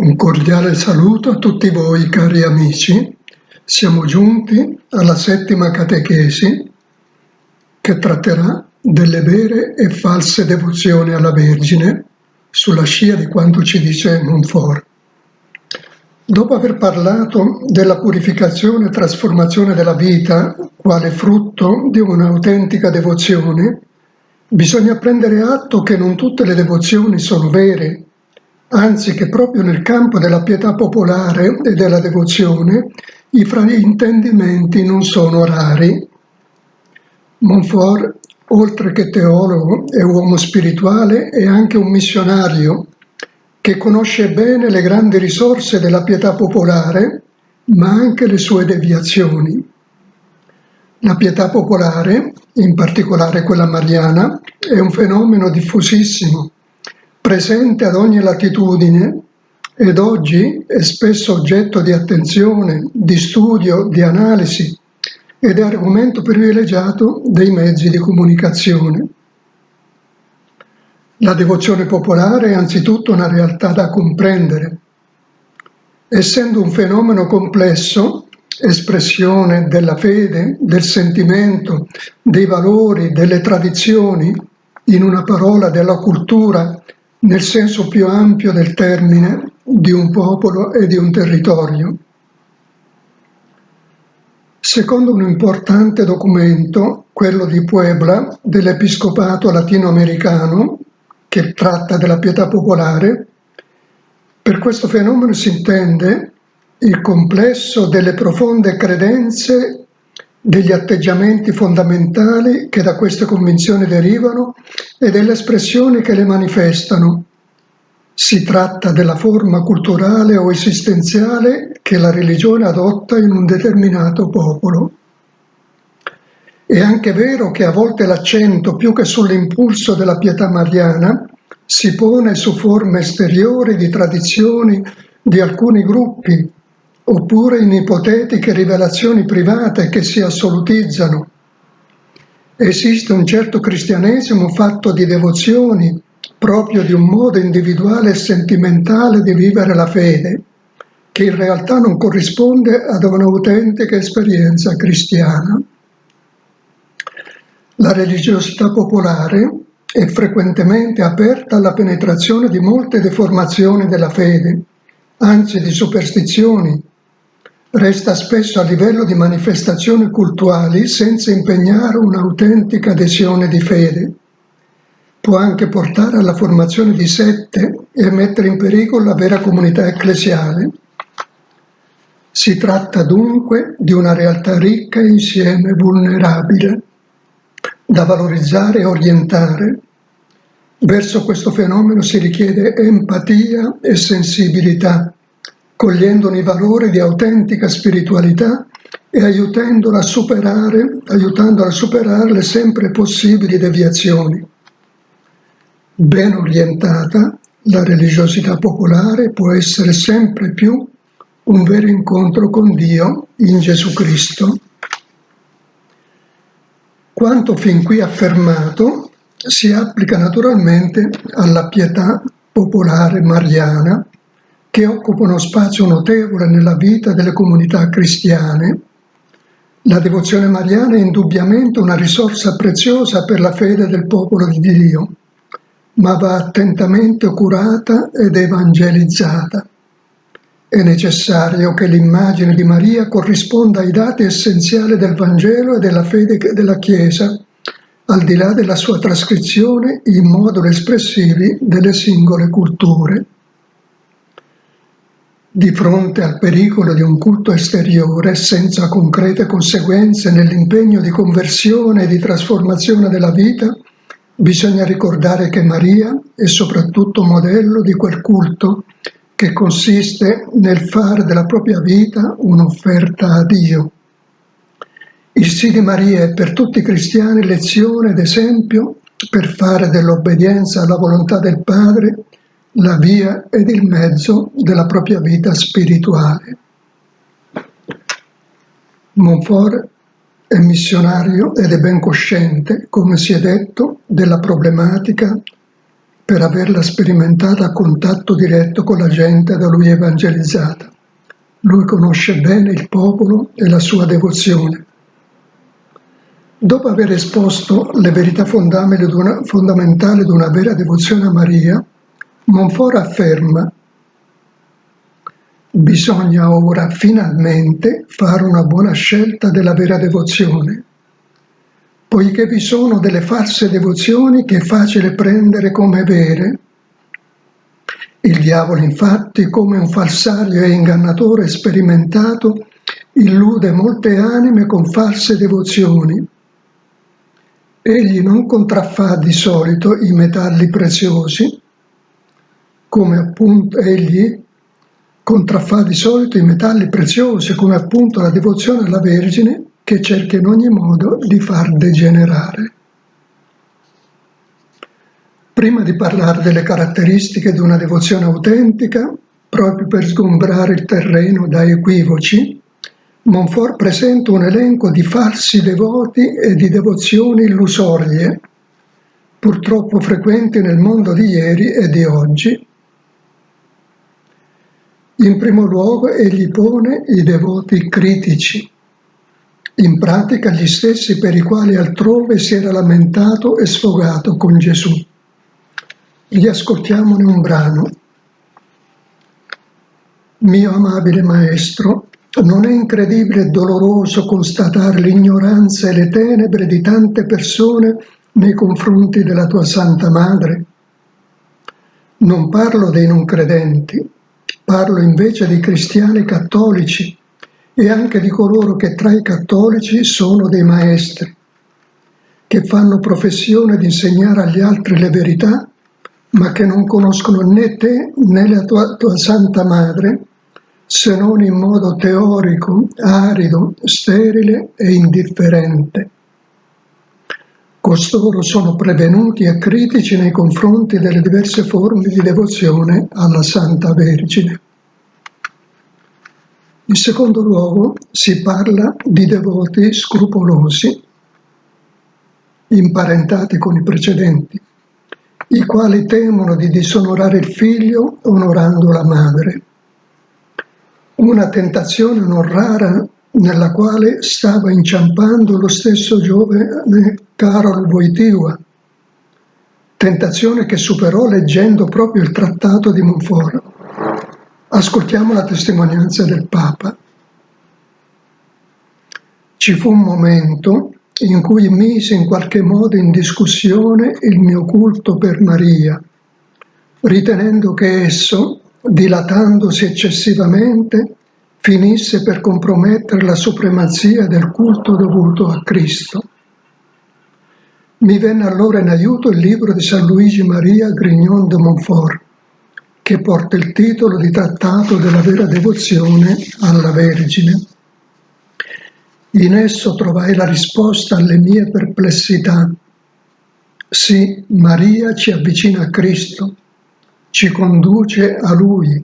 Un cordiale saluto a tutti voi cari amici. Siamo giunti alla settima catechesi che tratterà delle vere e false devozioni alla Vergine sulla scia di quanto ci dice Montfort. Dopo aver parlato della purificazione e trasformazione della vita quale frutto di un'autentica devozione, bisogna prendere atto che non tutte le devozioni sono vere, anzi che proprio nel campo della pietà popolare e della devozione i fraintendimenti non sono rari. Montfort, oltre che teologo e uomo spirituale, è anche un missionario che conosce bene le grandi risorse della pietà popolare, ma anche le sue deviazioni. La pietà popolare, in particolare quella mariana, è un fenomeno diffusissimo, presente ad ogni latitudine ed oggi è spesso oggetto di attenzione, di studio, di analisi ed è argomento privilegiato dei mezzi di comunicazione. La devozione popolare è anzitutto una realtà da comprendere. Essendo un fenomeno complesso, espressione della fede, del sentimento, dei valori, delle tradizioni, in una parola della cultura, nel senso più ampio del termine, di un popolo e di un territorio. Secondo un importante documento, quello di Puebla, dell'Episcopato latinoamericano, che tratta della pietà popolare, per questo fenomeno si intende il complesso delle profonde credenze, degli atteggiamenti fondamentali che da queste convinzioni derivano e delle espressioni che le manifestano. Si tratta della forma culturale o esistenziale che la religione adotta in un determinato popolo. È anche vero che a volte l'accento, più che sull'impulso della pietà mariana, si pone su forme esteriori di tradizioni di alcuni gruppi, oppure in ipotetiche rivelazioni private che si assolutizzano. Esiste un certo cristianesimo fatto di devozioni, proprio di un modo individuale e sentimentale di vivere la fede, che in realtà non corrisponde ad un'autentica esperienza cristiana. La religiosità popolare è frequentemente aperta alla penetrazione di molte deformazioni della fede, anzi di superstizioni. Resta spesso a livello di manifestazioni cultuali senza impegnare un'autentica adesione di fede. Può anche portare alla formazione di sette e mettere in pericolo la vera comunità ecclesiale. Si tratta dunque di una realtà ricca e insieme vulnerabile, da valorizzare e orientare. Verso questo fenomeno si richiede empatia e sensibilità, cogliendone i valori di autentica spiritualità e aiutandola a superare le sempre possibili deviazioni. Ben orientata, la religiosità popolare può essere sempre più un vero incontro con Dio in Gesù Cristo. Quanto fin qui affermato si applica naturalmente alla pietà popolare mariana, che occupa uno spazio notevole nella vita delle comunità cristiane. La devozione mariana è indubbiamente una risorsa preziosa per la fede del popolo di Dio, ma va attentamente curata ed evangelizzata. È necessario che l'immagine di Maria corrisponda ai dati essenziali del Vangelo e della fede della Chiesa, al di là della sua trascrizione in moduli espressivi delle singole culture. Di fronte al pericolo di un culto esteriore senza concrete conseguenze nell'impegno di conversione e di trasformazione della vita, bisogna ricordare che Maria è soprattutto modello di quel culto che consiste nel fare della propria vita un'offerta a Dio. Il sì di Maria è per tutti i cristiani lezione ed esempio per fare dell'obbedienza alla volontà del Padre la via ed il mezzo della propria vita spirituale. Montfort è missionario ed è ben cosciente, come si è detto, della problematica per averla sperimentata a contatto diretto con la gente da lui evangelizzata. Lui conosce bene il popolo e la sua devozione. Dopo aver esposto le verità fondamentali di una vera devozione a Maria, Montfort afferma: bisogna ora finalmente fare una buona scelta della vera devozione, poiché vi sono delle false devozioni che è facile prendere come vere. Il diavolo, infatti, come un falsario e ingannatore sperimentato, illude molte anime con false devozioni. Egli non contraffà di solito i metalli preziosi, come appunto la devozione alla Vergine, che cerca in ogni modo di far degenerare. Prima di parlare delle caratteristiche di una devozione autentica, proprio per sgombrare il terreno da equivoci, Montfort presenta un elenco di falsi devoti e di devozioni illusorie, purtroppo frequenti nel mondo di ieri e di oggi. In primo luogo egli pone i devoti critici, in pratica gli stessi per i quali altrove si era lamentato e sfogato con Gesù. Riascoltiamone un brano. Mio amabile Maestro, non è incredibile e doloroso constatare l'ignoranza e le tenebre di tante persone nei confronti della tua Santa Madre? Non parlo dei non credenti, parlo invece dei cristiani cattolici e anche di coloro che tra i cattolici sono dei maestri, che fanno professione di insegnare agli altri le verità, ma che non conoscono né te né la tua Santa Madre, se non in modo teorico, arido, sterile e indifferente. Costoro sono prevenuti e critici nei confronti delle diverse forme di devozione alla Santa Vergine. In secondo luogo si parla di devoti scrupolosi, imparentati con i precedenti, i quali temono di disonorare il figlio onorando la madre. Una tentazione non rara nella quale stava inciampando lo stesso giovane Karol Wojtyła, tentazione che superò leggendo proprio il trattato di Montfort. Ascoltiamo la testimonianza del Papa. Ci fu un momento in cui misi in qualche modo in discussione il mio culto per Maria, ritenendo che esso, dilatandosi eccessivamente, finisse per compromettere la supremazia del culto dovuto a Cristo. Mi venne allora in aiuto il libro di San Luigi Maria Grignon de Montfort, che porta il titolo di Trattato della vera devozione alla Vergine. In esso trovai la risposta alle mie perplessità. Sì, Maria ci avvicina a Cristo, ci conduce a Lui,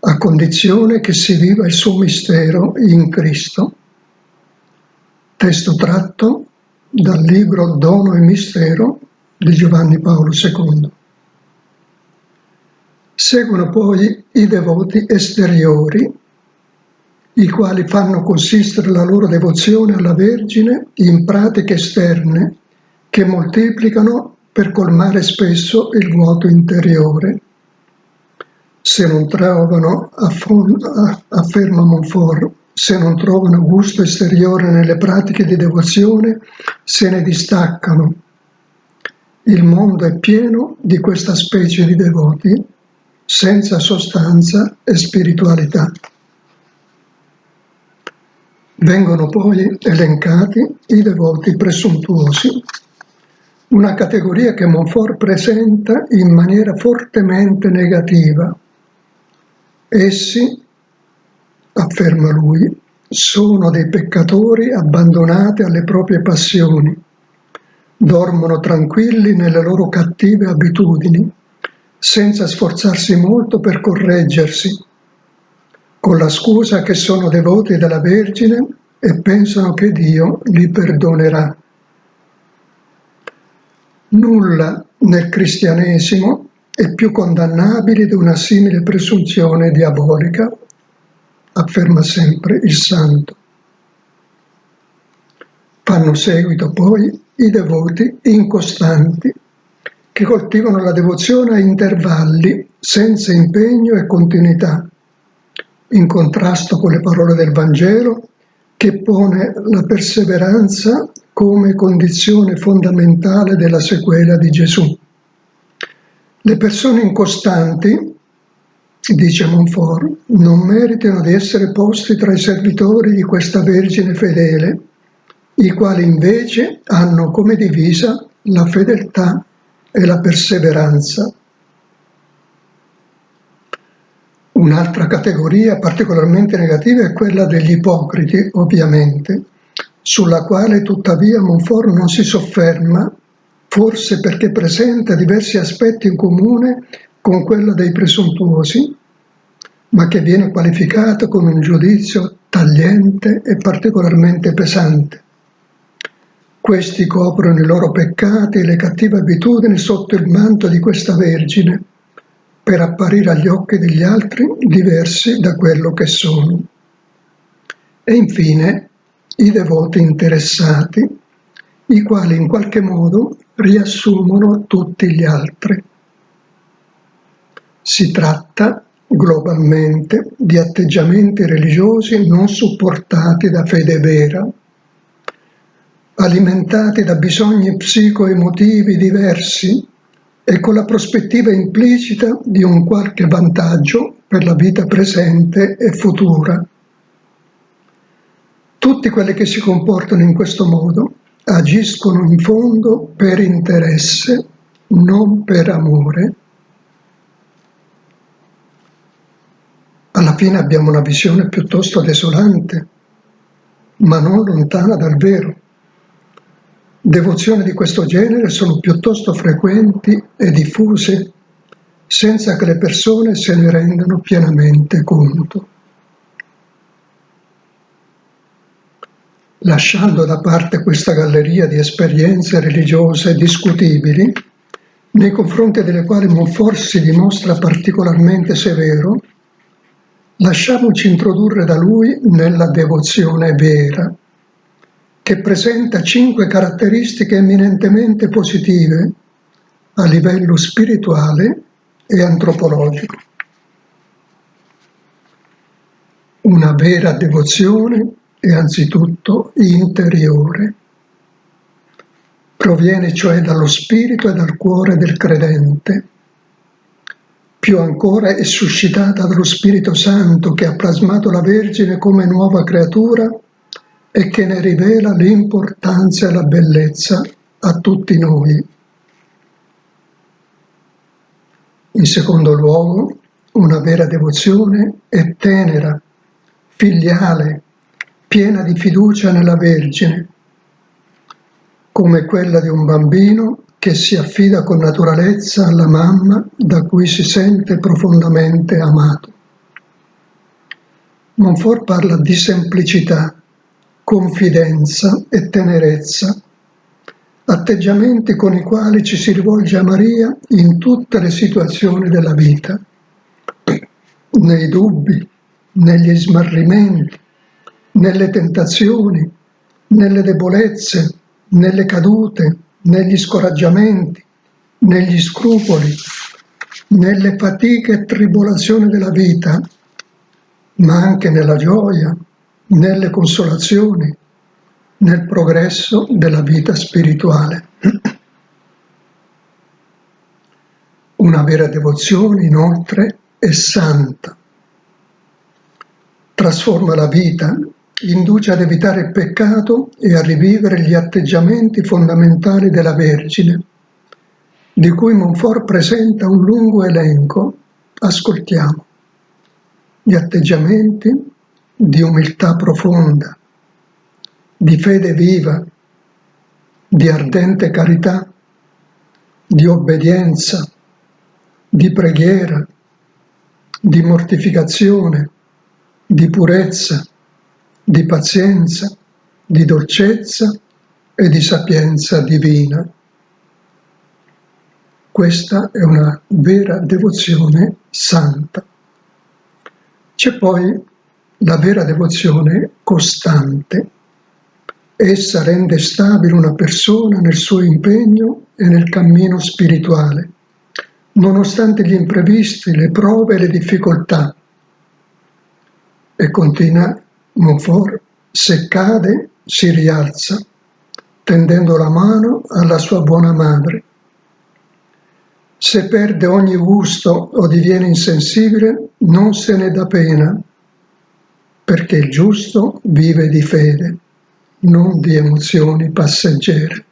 a condizione che si viva il suo mistero in Cristo. Testo tratto dal libro Dono e Mistero di Giovanni Paolo II. Seguono poi i devoti esteriori, i quali fanno consistere la loro devozione alla Vergine in pratiche esterne che moltiplicano per colmare spesso il vuoto interiore. Se non trovano, afferma Montfort, se non trovano gusto esteriore nelle pratiche di devozione, se ne distaccano. Il mondo è pieno di questa specie di devoti, senza sostanza e spiritualità. Vengono poi elencati i devoti presuntuosi, una categoria che Montfort presenta in maniera fortemente negativa. Essi, afferma lui, sono dei peccatori abbandonati alle proprie passioni, dormono tranquilli nelle loro cattive abitudini, senza sforzarsi molto per correggersi, con la scusa che sono devoti della Vergine e pensano che Dio li perdonerà. Nulla nel cristianesimo è più condannabile di una simile presunzione diabolica, afferma sempre il santo. Fanno seguito poi i devoti incostanti, che coltivano la devozione a intervalli, senza impegno e continuità, in contrasto con le parole del Vangelo, che pone la perseveranza come condizione fondamentale della sequela di Gesù. Le persone incostanti, dice Montfort, non meritano di essere posti tra i servitori di questa Vergine fedele, i quali invece hanno come divisa la fedeltà e la perseveranza. Un'altra categoria particolarmente negativa è quella degli ipocriti, ovviamente, sulla quale tuttavia Montfort non si sofferma, forse perché presenta diversi aspetti in comune con quella dei presuntuosi, ma che viene qualificata con un giudizio tagliente e particolarmente pesante. Questi coprono i loro peccati e le cattive abitudini sotto il manto di questa Vergine, per apparire agli occhi degli altri diversi da quello che sono. E infine i devoti interessati, i quali in qualche modo riassumono tutti gli altri. Si tratta globalmente di atteggiamenti religiosi non supportati da fede vera, alimentati da bisogni psico-emotivi diversi e con la prospettiva implicita di un qualche vantaggio per la vita presente e futura. Tutti quelli che si comportano in questo modo agiscono in fondo per interesse, non per amore. Alla fine abbiamo una visione piuttosto desolante, ma non lontana dal vero. Devozioni di questo genere sono piuttosto frequenti e diffuse, senza che le persone se ne rendano pienamente conto. Lasciando da parte questa galleria di esperienze religiose discutibili, nei confronti delle quali Montfort si dimostra particolarmente severo, lasciamoci introdurre da lui nella devozione vera, che presenta 5 caratteristiche eminentemente positive a livello spirituale e antropologico. Una vera devozione è anzitutto interiore. Proviene cioè dallo spirito e dal cuore del credente. Più ancora è suscitata dallo Spirito Santo che ha plasmato la Vergine come nuova creatura e che ne rivela l'importanza e la bellezza a tutti noi. In secondo luogo, una vera devozione è tenera, filiale, piena di fiducia nella Vergine, come quella di un bambino che si affida con naturalezza alla mamma da cui si sente profondamente amato. Montfort parla di semplicità, confidenza e tenerezza, atteggiamenti con i quali ci si rivolge a Maria in tutte le situazioni della vita, nei dubbi, negli smarrimenti, nelle tentazioni, nelle debolezze, nelle cadute, negli scoraggiamenti, negli scrupoli, nelle fatiche e tribolazioni della vita, ma anche nella gioia, nelle consolazioni, nel progresso della vita spirituale. Una vera devozione, inoltre, è santa. Trasforma la vita, induce ad evitare il peccato e a rivivere gli atteggiamenti fondamentali della Vergine, di cui Montfort presenta un lungo elenco. Ascoltiamo. Gli atteggiamenti di umiltà profonda, di fede viva, di ardente carità, di obbedienza, di preghiera, di mortificazione, di purezza, di pazienza, di dolcezza e di sapienza divina. Questa è una vera devozione santa. C'è poi la vera devozione costante. Essa rende stabile una persona nel suo impegno e nel cammino spirituale, nonostante gli imprevisti, le prove e le difficoltà. E continua Montfort, se cade si rialza, tendendo la mano alla sua buona madre. Se perde ogni gusto o diviene insensibile, non se ne dà pena, perché il giusto vive di fede, non di emozioni passeggere.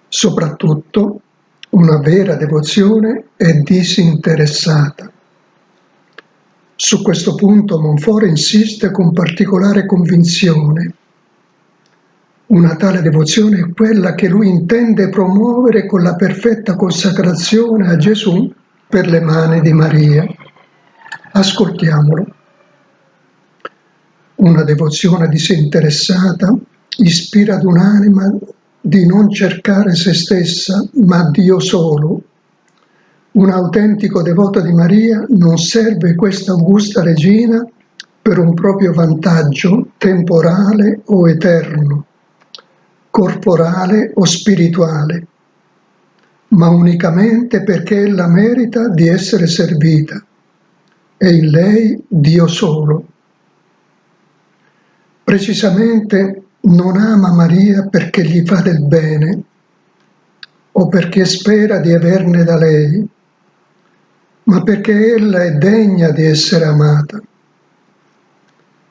Soprattutto, una vera devozione è disinteressata. Su questo punto Montfort insiste con particolare convinzione. Una tale devozione è quella che lui intende promuovere con la perfetta consacrazione a Gesù per le mani di Maria. Ascoltiamolo. Una devozione disinteressata ispira ad un'anima di non cercare se stessa, ma Dio solo. Un autentico devoto di Maria non serve questa augusta regina per un proprio vantaggio temporale o eterno, corporale o spirituale, ma unicamente perché ella merita di essere servita e in lei Dio solo. Precisamente non ama Maria perché gli fa del bene o perché spera di averne da lei, ma perché ella è degna di essere amata.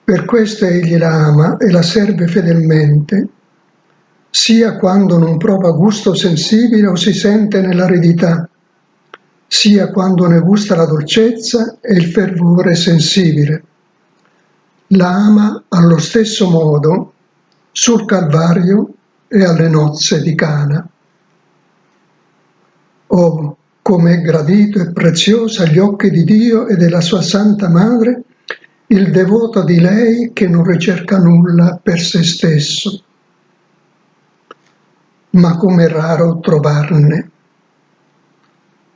Per questo egli la ama e la serve fedelmente, sia quando non prova gusto sensibile o si sente nell'aridità, sia quando ne gusta la dolcezza e il fervore sensibile. La ama allo stesso modo sul Calvario e alle nozze di Cana. Oh, come è gradito e prezioso agli occhi di Dio e della sua Santa Madre il devoto di lei che non ricerca nulla per se stesso. Ma com'è raro trovarne.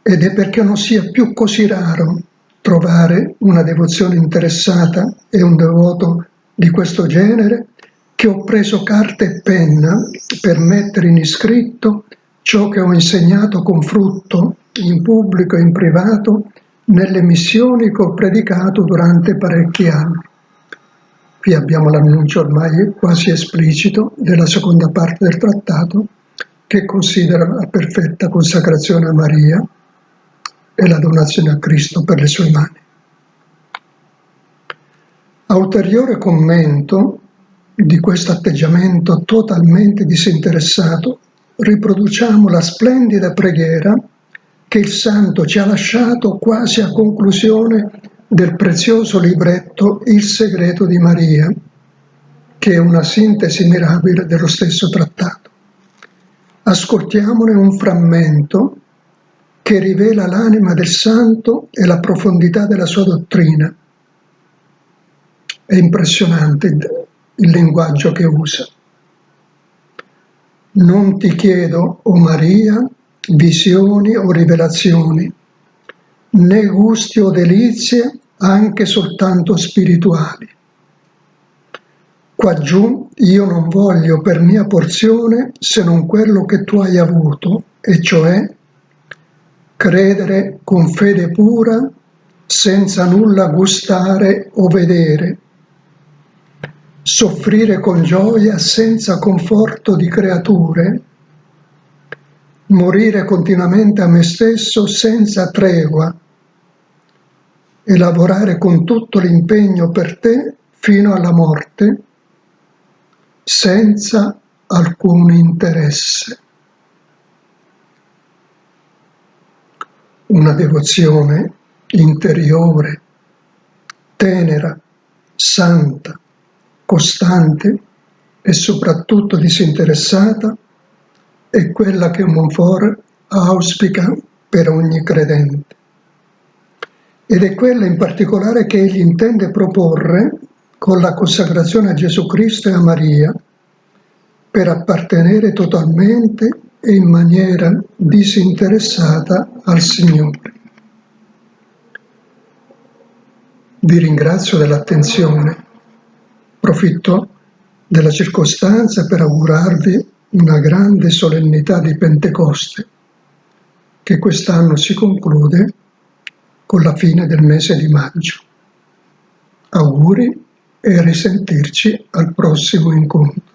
Ed è perché non sia più così raro trovare una devozione interessata e un devoto di questo genere che ho preso carta e penna per mettere in iscritto ciò che ho insegnato con frutto in pubblico e in privato nelle missioni che ho predicato durante parecchi anni. Qui abbiamo l'annuncio ormai quasi esplicito della seconda parte del trattato che considera la perfetta consacrazione a Maria e la donazione a Cristo per le sue mani. A ulteriore commento di questo atteggiamento totalmente disinteressato, riproduciamo la splendida preghiera che il Santo ci ha lasciato quasi a conclusione del prezioso libretto Il segreto di Maria, che è una sintesi mirabile dello stesso trattato. Ascoltiamone un frammento che rivela l'anima del Santo e la profondità della sua dottrina. È impressionante il linguaggio che usa. Non ti chiedo, o Maria, visioni o rivelazioni, né gusti o delizie, anche soltanto spirituali. Quaggiù io non voglio per mia porzione se non quello che tu hai avuto, e cioè credere con fede pura, senza nulla gustare o vedere, soffrire con gioia senza conforto di creature, morire continuamente a me stesso senza tregua e lavorare con tutto l'impegno per te fino alla morte, senza alcun interesse. Una devozione interiore, tenera, santa, costante e soprattutto disinteressata è quella che Montfort auspica per ogni credente. Ed è quella in particolare che egli intende proporre con la consacrazione a Gesù Cristo e a Maria, per appartenere totalmente e in maniera disinteressata al Signore. Vi ringrazio dell'attenzione. Profitto della circostanza per augurarvi una grande solennità di Pentecoste, che quest'anno si conclude con la fine del mese di maggio. Auguri e a risentirci al prossimo incontro.